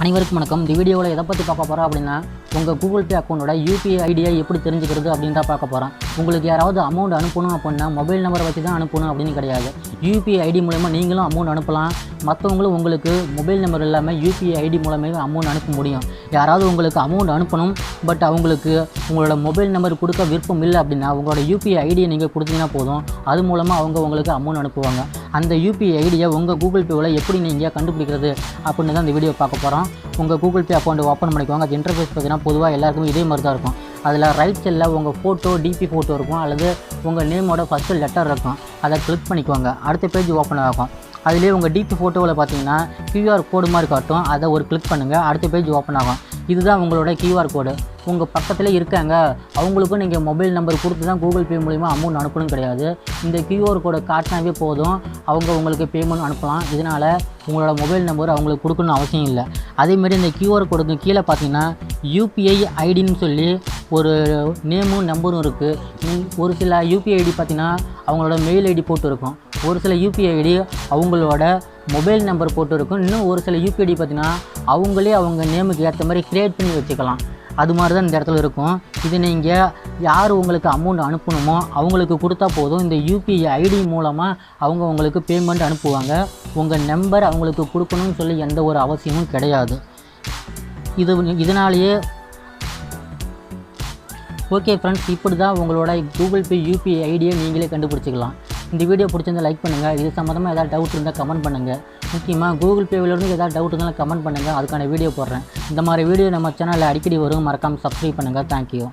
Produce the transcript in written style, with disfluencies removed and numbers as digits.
அனைவருக்கும் வணக்கம். இந்த வீடியோவில் எதை பற்றி பார்க்க போகிறோம் அப்படின்னா, உங்கள் கூகுள் பே அக்கௌண்ட்டோட யூபிஐ ஐடியை எப்படி தெரிஞ்சுக்கிறது அப்படின்றத பார்க்க போகிறோம். உங்களுக்கு யாராவது அமௌண்ட் அனுப்பணும் அப்படின்னா மொபைல் நம்பரை வச்சு தான் அனுப்பணும் அப்படின்னு கிடையாது. யூபிஐ ஐடி மூலமா நீங்களும் அமௌண்ட் அனுப்பலாம். மற்றவங்களும் உங்களுக்கு மொபைல் நம்பர் இல்லாமல் யூபிஐ ஐடி மூலமே அமௌண்ட் அனுப்ப முடியும். யாராவது உங்களுக்கு அமௌண்ட் அனுப்பணும், பட் அவங்களுக்கு உங்களோட மொபைல் நம்பர் கொடுக்க விருப்பம் இல்லை அப்படின்னா உங்களோட யூபிஐ ஐடியை நீங்கள் கொடுத்தீங்கன்னா போதும். அது மூலமாக அவங்க உங்களுக்கு அமௌண்ட் அனுப்புவாங்க. அந்த யூபிஐ ஐடியை உங்கள் கூகுள் பேவில் எப்படி நீங்கள் கண்டுபிடிக்கிறது அப்படின்னு தான் இந்த வீடியோ பார்க்க போகிறோம். உங்கள் கூகுள் பே அக்கௌண்ட் ஓப்பன் பண்ணிக்குவாங்க. அது இன்டர்ஃபேஸ் பார்த்தீங்கன்னா பொதுவாக எல்லாருக்குமே இதே மாதிரி தான் இருக்கும். அதில் ரைட் சைடில் உங்கள் ஃபோட்டோ டிபி ஃபோட்டோ இருக்கும், அல்லது உங்கள் நேமோட ஃபஸ்ட்டு லெட்டர் இருக்கும். அதை கிளிக் பண்ணிக்குவாங்க. அடுத்த பேஜ் ஓப்பன் ஆகும். அதிலே உங்கள் டிபி ஃபோட்டோவில் பார்த்தீங்கன்னா QR கோடு மாதிரி காட்டும். அதை ஒரு கிளிக் பண்ணுங்கள். அடுத்த பேஜ் ஓப்பன் ஆகும். இதுதான் உங்களோட QR கோடு. உங்கள் பக்கத்தில் இருக்காங்க, அவங்களுக்கும் நீங்கள் மொபைல் நம்பர் கொடுத்து தான் கூகுள் பே மூலிமா அமௌண்ட் அனுப்பணும் கிடையாது. இந்த QR கோடை காட்டினாவே போதும், அவங்க உங்களுக்கு பேமெண்ட் அனுப்பலாம். இதனால் உங்களோட மொபைல் நம்பர் அவங்களுக்கு கொடுக்கணும்னு அவசியம் இல்லை. அதேமாரி இந்த QR கோடுக்கு கீழே பார்த்தீங்கன்னா யூபிஐ ஐடின்னு சொல்லி ஒரு நேமும் நம்பரும் இருக்குது. ஒரு சில யூபிஐ ஐடி பார்த்தீங்கன்னா அவங்களோட மெயில் ஐடி போட்டு இருக்கும். ஒரு சில யூபிஐ ஐடி அவங்களோட மொபைல் நம்பர் போட்டு இருக்கும். இன்னும் ஒரு சில யூபிஐ ஐடி பார்த்தீங்கன்னா அவங்களே அவங்க நேமுக்கு ஏற்ற மாதிரி க்ரியேட் பண்ணி வச்சுக்கலாம். அது மாதிரி தான் இந்த இடத்துல இருக்கும். இது நீங்கள் யார் உங்களுக்கு அமௌண்ட் அனுப்பணுமோ அவங்களுக்கு கொடுத்தா போதும். இந்த யூபிஐ ஐடி மூலமாக அவங்க உங்களுக்கு பேமெண்ட் அனுப்புவாங்க. உங்கள் நம்பர் அவங்களுக்கு கொடுக்கணும்னு சொல்லி எந்த ஒரு அவசியமும் கிடையாது. இதனாலேயே ஓகே ஃப்ரெண்ட்ஸ், இப்படி தான் உங்களோட கூகுள் பே யூபிஐ ஐடியை நீங்களே கண்டுபிடிச்சிக்கலாம். இந்த வீடியோ பிடிச்சிருந்தால் லைக் பண்ணுங்கள். இது சம்மந்தமாக ஏதாவது டவுட் இருந்தால் கமெண்ட் பண்ணுங்கள். முக்கியமாக கூகுள் பேவிலேருந்து ஏதாவது டவுட் இருந்தாலும் கமெண்ட் பண்ணுங்கள். அதுக்கான வீடியோ போடுறேன். இந்த மாதிரி வீடியோ நம்ம சேனலில் அடிக்கடி வரும். மறக்காமல் சப்ஸ்கிரைப் பண்ணுங்கள். தேங்க்யூ.